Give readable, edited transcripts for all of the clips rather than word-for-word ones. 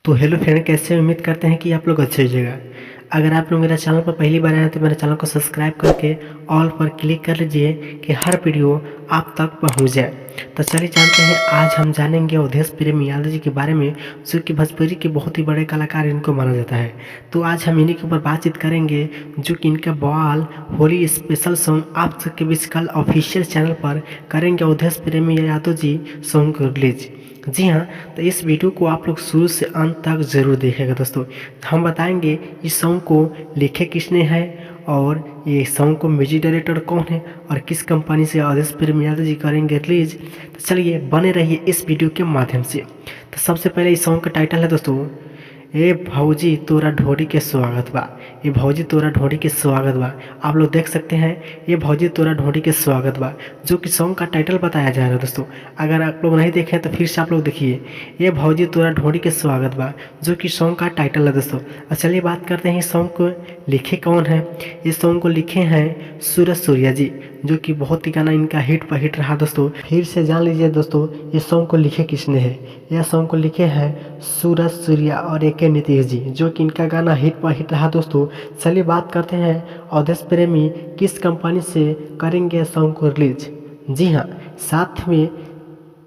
तो hello friend, कैसे उम्मीद करते हैं कि आप लोग अच्छे होइएगा। अगर आप लोग मेरे चैनल पर पहली बार आए हैं तो मेरे चैनल को सब्सक्राइब करके ऑल पर क्लिक कर लीजिए कि हर वीडियो आप तक पहुंच जाए। तो चलिए जानते हैं, आज हम जानेंगे अवधेश प्रेमी यादव जी के बारे में, जो कि भोजपुरी के बहुत ही बड़े कलाकार इनको माना जाता है। तो आज हम इन्हीं के ऊपर बातचीत करेंगे, जो कि इनका बवाल होली स्पेशल सॉन्ग आप सबके बीच कल ऑफिशियल चैनल पर करेंगे अवधेश प्रेमी यादव जी सॉन्ग को रिलीज। जी हाँ, तो इस वीडियो को आप लोग शुरू से अंत तक ज़रूर देखेगा दोस्तों। हम बताएंगे इस सॉन्ग को लिखे किसने है, और ये सॉन्ग को म्यूजिक डायरेक्टर कौन है, और किस कंपनी से अवधेश प्रेमी यादव जी करेंगे रिलीज। तो चलिए बने रहिए इस वीडियो के माध्यम से। तो सबसे पहले इस सॉन्ग का टाइटल है दोस्तों, ए भौजी तोरा ढोरी के स्वागत बा। ये भौजी तोरा ढोरी के स्वागत बा, आप लोग देख सकते हैं, ये भौजी तोरा ढोरी के स्वागत बा, जो कि सॉन्ग का टाइटल बताया जा रहा है दोस्तों। अगर आप लोग नहीं देखें तो फिर से आप लोग देखिए, ये भौजी तोरा ढोरी के स्वागत बा, जो कि सॉन्ग का टाइटल है दोस्तों। और चलिए बात करते हैं, इस सॉन्ग को लिखे कौन है। इस सॉन्ग को लिखे हैं सूरज सूर्या जी, जो कि बहुत ही गाना इनका हिट पर हिट रहा दोस्तों। फिर से जान लीजिए दोस्तों, ये सॉन्ग को लिखे किसने है। यह सॉन्ग को लिखे हैं सूरज सूर्या और AK नीतीश जी, जो कि इनका गाना हिट पर हिट रहा दोस्तों। चलिए बात करते हैं, अवधेश प्रेमी किस कंपनी से करेंगे सॉन्ग को रिलीज। जी हाँ,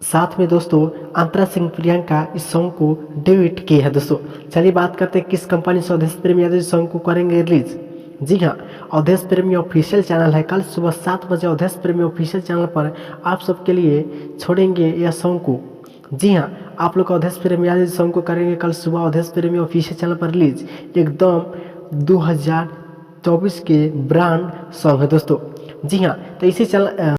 साथ में दोस्तों अंतरा सिंह प्रियंका इस सॉन्ग को डेब्यूट किए हैं दोस्तों। चलिए बात करते हैं, किस कंपनी से अवधेश प्रेमी यादव सॉन्ग को करेंगे रिलीज। जी हाँ, अवधेश प्रेमी ऑफिशियल चैनल है। कल सुबह 7 बजे अवधेश प्रेमी ऑफिशियल चैनल पर आप सबके लिए छोड़ेंगे यह सॉन्ग को। जी हाँ, आप लोग अवधेश प्रेमी यादव सॉन्ग को करेंगे कल सुबह अवधेश प्रेमी ऑफिशियल चैनल पर रिलीज। एकदम 2024 के ब्रांड सॉन्ग है दोस्तों। जी हाँ, तो इसी चैनल